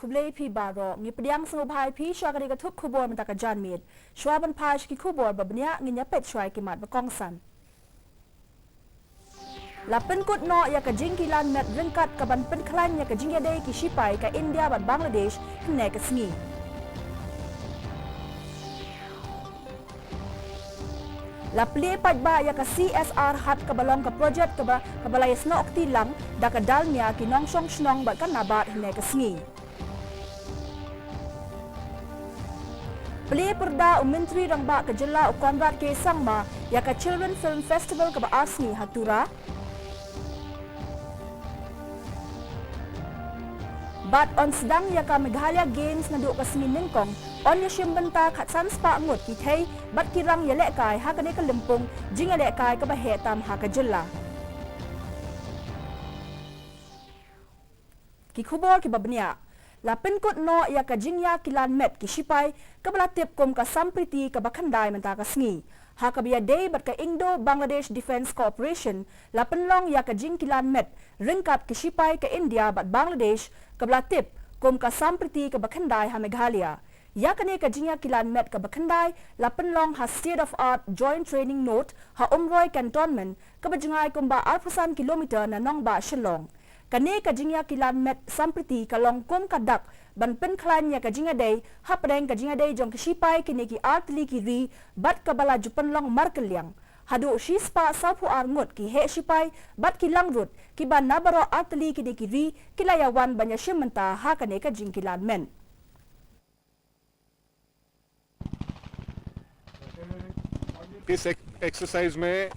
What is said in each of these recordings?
kublai pi baro ngi pediang sengobai pi syakari katup kubor mentaka janmid syuaban paj ki kubor babnya ngi nyapet syai kimat bekongsan lapen kut no ya ka jingkilan met ringkat ka ban penklan ya ka jingyadai ki sipai ka India ban Bangladesh hne ka sngi la pli pajba ya ka CSR hat ka balong ka project ka balai snok tilang da ka dalmia ki nongsong snong ba kan nabat hne ka sngi pli perda menteri rangba ka jela Konrad K Sangma ya ka Children Film Festival ka ba asni hatura bat on sedang ya ka Meghalaya Games ngaduk ka sngi ningkong on ya shimbenta khat san spa ngut ki thei bat kirang ya lekai ha ka ne ka limpung jinga lekai ka ba he tam ha ka jilla ki khubor ki babnia la penkut no ya ka jingya kilan met ki sipai ka bala tip kom ka sampriti ka bakhandai menta ka sngi ha ka biya day bat ka Indo Bangladesh Defence Cooperation la penlong ya ka jing kilan met ringkat ki sipai ka India bat Bangladesh ka bala tip kom ka sampriti ka bakhandai ha Meghalaya ya kane ka jingya kilan met ka bakhandai la penlong ha state of art joint training note ha Umroi cantonment ka bajangai kumba 8% kilometer na nongba Shillong kane ka jingya kilan met sampriti ka long kom ka dak ban pen klan ya ka jinga day ha preng ka jinga day jong sipai kine ki artli ki ri bat ka bala jupan long markelyang hadu shispa sapu arngut ki he sipai bat ki langrut ki ban nabaro artli kine ki ri kilayawan banya shimenta ha kane ka jingkilan men इस एक्सरसाइज में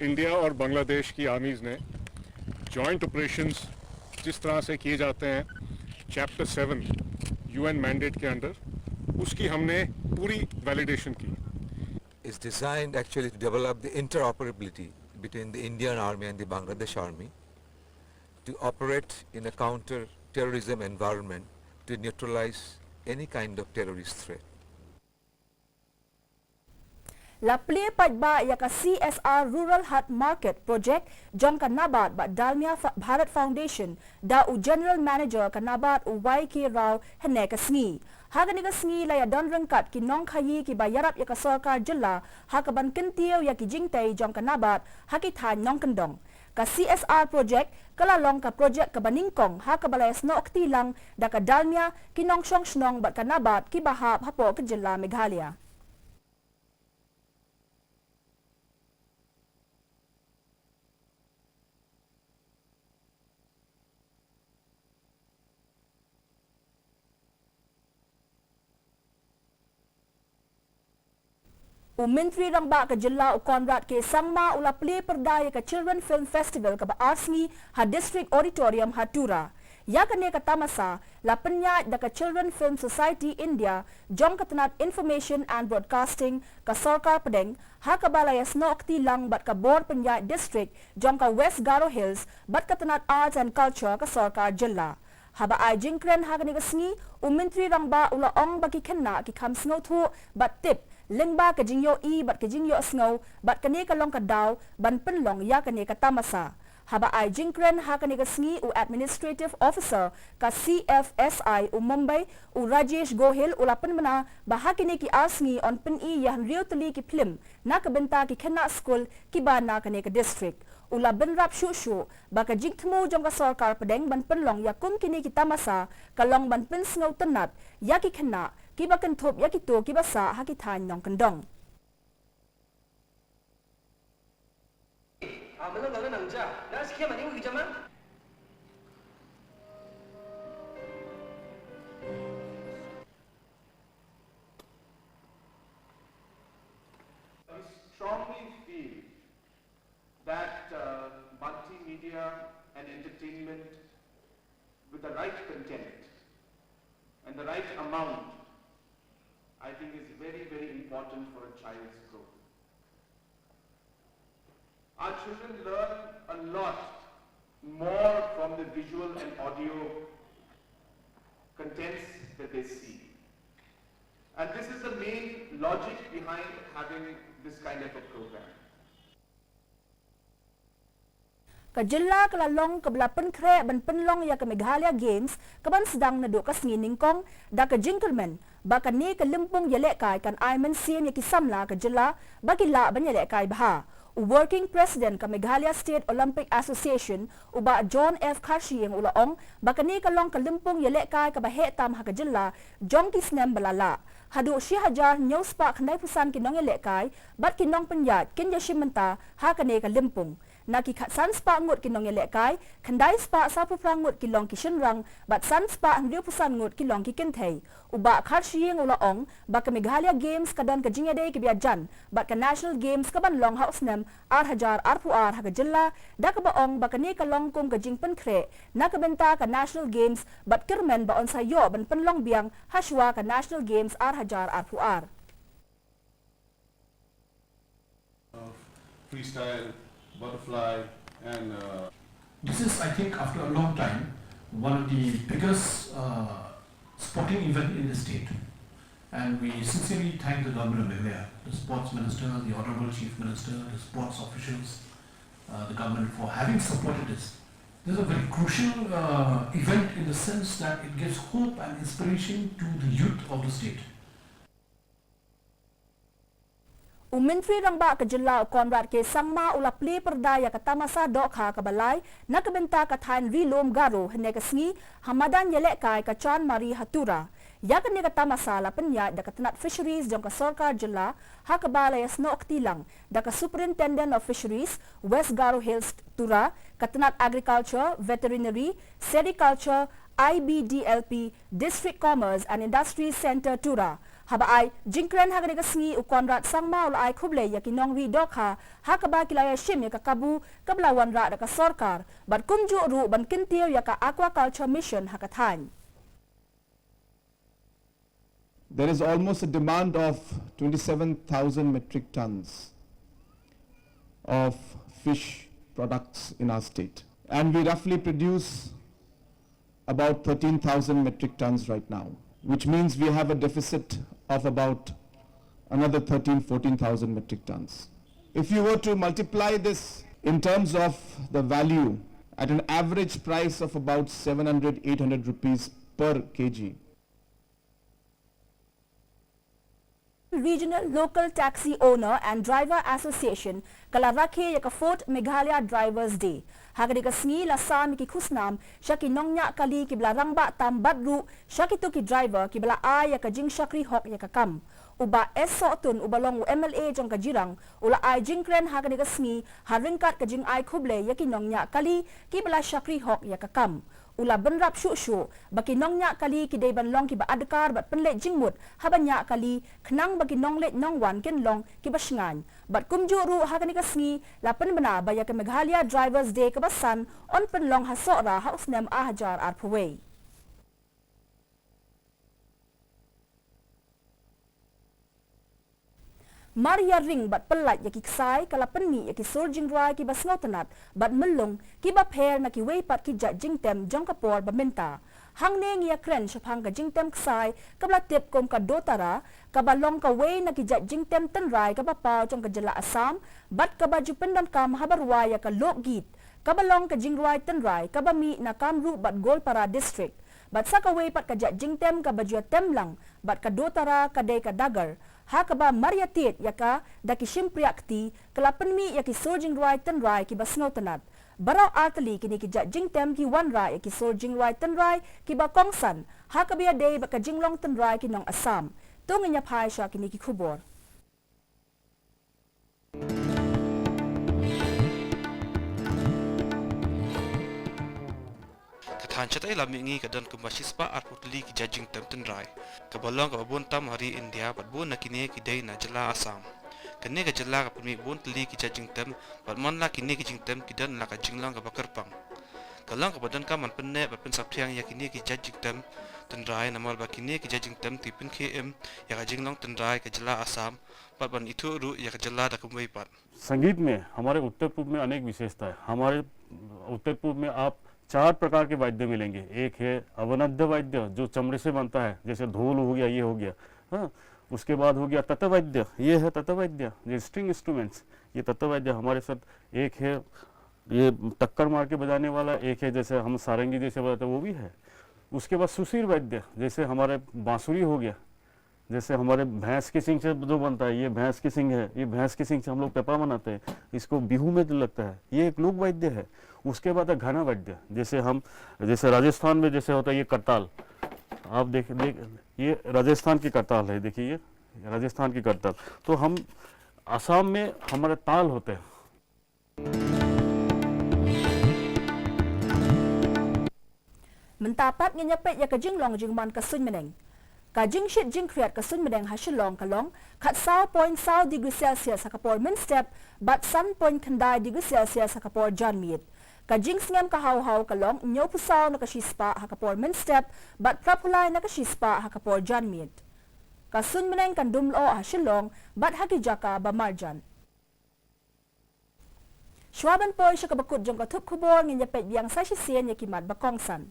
इंडिया और बांग्लादेश की आर्मीज ने joint operations जिस तरह से किए जाते हैं चैप्टर 7 यूएन मैंडेट के अंडर उसकी हमने पूरी वैलिडेशन की is designed actually to develop the interoperability between the Indian Army and the Bangladesh Army to operate in a counter-terrorism environment to neutralize any kind of terrorist threat. La pli pajba ya ka CSR Rural Hut Market Project John Kanabat ba Dalmia Bharat Foundation da u General Manager Kanabat u YK Rao hene ka sngi ha ga ni ka sngi la ya don rangkat ki nong khayi ki ba yarap ya ka sarkar jilla ha ka ban kentiau ya ki jingtai John Kanabat ha ki than nong kendong ka CSR project kala long ka project ka baningkong ha ka balay snok tilang da ka Dalmia ki nong shong snong ba Kanabat ki bahap hapo ka jilla Meghalaya Menteri rangba ka jilla Konrad K Sangma ula pli perdaya ka Children Film Festival ka ba asni ha District Auditorium Hatura ya kane ka tamasa la penya da ka Children Film Society India jong katanat Information and Broadcasting ka Sarkar Pedeng ha ka balaya snokti lang bat ka board penya district jong ka West Garo Hills bat katanat Arts and Culture ka Sarkar jilla haba ai jingkren ha kane ka sngi Menteri rangba ula ong baki khenna ki kham sngo thu bat tip lengba ka jingyo i bat ka jingyo sngo bat kane ka long ka daw ban pen long ya kane ka tamasa haba ai jingkren ha kane ka sngi u administrative officer ka CFSI u Mumbai u Rajesh Gohil ulapan mana bahakine ki asngi on pen i yan riotli ki film na ka benta ki khenna school ki ba na kane ka district ula benrap shu baka jingthmu jong ka sarkar pedeng ban pen long ya kum kini ki tamasa ka long ban pen sngo tanat ya ki khenna ki ba kan thop ya ki to ki ba sa ha ki than nong kan dong I strongly feel that multimedia and entertainment with the right content and the right amount I think is very, very important for a child's growth. Our children learn a lot more from the visual and audio contents that they see. And this is the main logic behind having this kind of a program. ka jilla kalalong kabla penkre ban penlong ya ka Meghalaya Games kaban sedang naduk ka sengi ningkong da ka Jinkelman baka ni ka limpung yalek kai kan Ayman Sim ya kisamla ka jilla bagi la ban yalek kai baha. Working President ka Meghalaya State Olympic Association uba John F. Karshiyeng ulaong baka ni kalong ka limpung yalek kai ka bahe tam ha ka jilla jong kisnem balala. Hadu si hajar news pa kanay pusan kinong yalek kai bat kinong penyat kinya shimenta ha ka ni ka limpung. Nakikat sanspa ngut kinong yalek kai kandai spa sapu prangut kilong kishenrang bat sanspa ang riu pusan ngut kilong kikentay uba Karshiyeng ulaong baka Meghalaya Games kadan ka jingyaday kibiajan bat ka National Games kaban long house nem Hajar Arpuar ha ka jilla da ka baong baka ni kalong kung ka jing penkre na kabenta ka National Games bat kirmen baon sayo ban penlong biang haswa ka National Games Hajar Arpuar. Freestyle, butterfly, and this is, I think, after a long time, one of the biggest sporting event in the state. And we sincerely thank the government of Meghalaya, the sports minister, the honorable chief minister, the sports officials, the government for having supported this. This is a very crucial event in the sense that it gives hope and inspiration to the youth of the state. Menteri Rangba ke Jilla Konrad ke Sangma ulapli perdaya ke Tamasa Dokha ke Balai nak kebenta ke Than Rilom Garo hene ke sengi Hamadan yelek kai ke Chan Mari Hatura. Ya ke ni ke Tamasa la penyat da ke Tenat Fisheries jong ke Sorkar Jilla ha ke Balai Sno Oktilang da ke Superintendent of Fisheries West Garo Hills Tura ke Tenat Agriculture, Veterinary, Sericulture, IBDLP, District Commerce and Industry Center Tura. Habai jingkren ha gani kasngi ukonrat sangma ul ai khuble ya kinong ri dokha ha ka ba kilaya shim ya ka kabu kablawan ra da ka sarkar bat kumju ru ban kintiu ya ka aquaculture mission ha ka than. There is almost a demand of 27,000 metric tons of fish products in our state, and we roughly produce about 13,000 metric tons right now, which means we have a deficit of about another 14,000 metric tons. If you were to multiply this in terms of the value at an average price of about 700-800 rupees per kg, Regional Local Taxi Owner and Driver Association kalarake ya ka 4th Meghalaya Drivers Day. Hagadi ka sngi la sami ki khusnam shaki nongnya kali ki blarangba tam badru shaki to ki driver ki bla ay ya ka jing shakri hok ya ka kam. Uba esotun ubalong MLA jong ka jirang ula ay jingkren hagadi ka sngi haringkat ka jing ay khuble ya ki nongnya kali ki bla shakri hok ya ka kam. Ula benrap syu baki nongnya kali ki dei ban long ki ba adkar bat penle jingmut habanya kali khnang baki nonglet nongwan ken long ki basngan bat kumju ru hagani ka sngi la pen bana ba ya ka Meghalaya Drivers Day ka basan on pen long hasora hausnem Hajar Arpuway. Maria ring bat pelat ya kiksai kala penmi ya ki surging rai ki basngau tenat bat melung ki ba pher na ki wei pat ki jat jingtem jong kapor ba menta hang neng ya kren shapang ka jingtem ksai kabla tep kom ka dotara ka balong ka wei na ki jat jingtem ten rai ka ba pau jong ka jela Assam bat ka ba jupendan kam habarwa ya ka lokgit ka balong ka jingrai ten rai ka ba mi na Kamru bat Golpara district bat sa ka wei pat ka jat jingtem ka ba jua temlang bat ka dotara ka dei ka dagar ha ka ba mariatit yaka daki shimpriakti kalapan mi yaki surging right ten rai ki basno tanat barau artali kini ki jingtem ki wan rai yaki surging right ten rai ki ba kongsan ha ka biya day ba ka jinglong ten rai ki nong Assam tong inya phai sha kini ki khubor. Hanchatai lamingi kadan kumasispa arputli ki jajing temten rai kabalong kababon tam hari India patbon nakine ki day na jala Assam kene ka jala ka pumi bon tli ki jajing tem patmon la kine ki jingtem kidan la ka jinglang ka bakarpang kalang kabadan ka man penne pat pen sapthiang ya kine ki jajing tem ten rai namal ba kine ki jajing tem tipin km ya ka jinglong ten rai ka jala Assam patban itu ru ya ka jala da kumwei pat. संगीत में हमारे उत्तर पूर्व में अनेक विशेषता है. हमारे उत्तर पूर्व में आप 4 प्रकार के वाद्य मिलेंगे. एक है अवनद्य वाद्य जो चमड़े से बनता है, जैसे ढोल हो गया, ये हो गया. हाँ, उसके बाद हो गया तत्वाद्य, ये है तत्वाद्य, ये स्ट्रिंग इंस्ट्रूमेंट्स, ये तत्वाद्य हमारे साथ. एक है ये टक्कर मार के बजाने वाला एक है, जैसे हम सारंगी जैसे बजाते हैं वो भी है। उसके बाद सुशीर वाद्य, जैसे हमारे बांसुरी हो गया, जैसे हमारे भैंस के सिंग से जो बनता है, ये भैंस की सिंग है, ये भैंस की सिंग से हम लोग पेपा बनाते हैं, इसको बिहू में लगता है, ये एक लोक वाद्य है। उसके बाद है घना वाद्य, जैसे राजस्थान में जैसे होता है ये करताल, आप देख ये राजस्थान की करताल है, देखिए ये राजस्थान की करताल। तो हम असम में हमारे ताल होते हैं। Mentapat nganyapet ya kajing long jing man kasun meneng. Kajing shit jing kriat kasun meneng hasilong kalong kat 0.0 degree Celsius hakapor min step bat 1.0 degree Celsius hakapor jan miet. Kajing sngam kahaw-haw kalong nyo pusaw nakashispa hakapor min step bat prapulay nakashispa hakapor jan miet. Kasun meneng kan dumlo hasilong bat hakijaka ba marjan. Shwaban poy siya kabakut jong katup kubor nganyapet biyang sa sisien ya kimat bakongsan.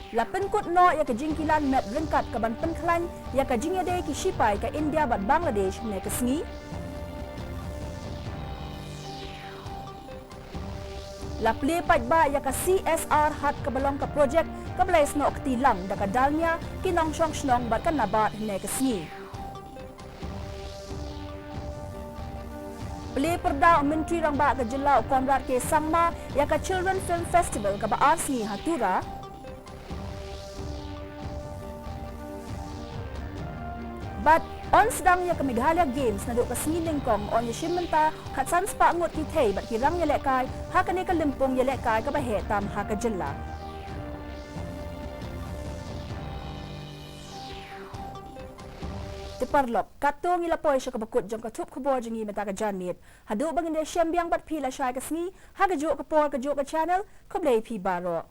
Lapan kut no ya kajing kilan met rengkat ke ban penklan ya kajing ya dei ki shipai ke India bat Bangladesh ne ke sengi. Lapli pat ba ya ka CSR hat ke balong ke projek ke belais no ktilang da ka dalnya kinong shong shnong bat kan nabat ne ke sengi. Beli perda Menteri Rang Ba ke Jelau Konrad ke Sangma ya ka Children Film Festival ke ba Arsi Hatura. But on sedang ya ke Meghalaya Games na do ka singiling kong on ya shimenta katsan spa ngot ki thei bat kirang ya lekay ha ka ne ka limpong ya lekay ka bahe tam ha ka jilla. Teparlok katong ilapoy siya kabakut jong katup kubor jong meta ka janmit. Hadu bangin de siyembyang bat pila siya ka sngi ha ka jo ka por ka jo ka channel ko blay pi baro.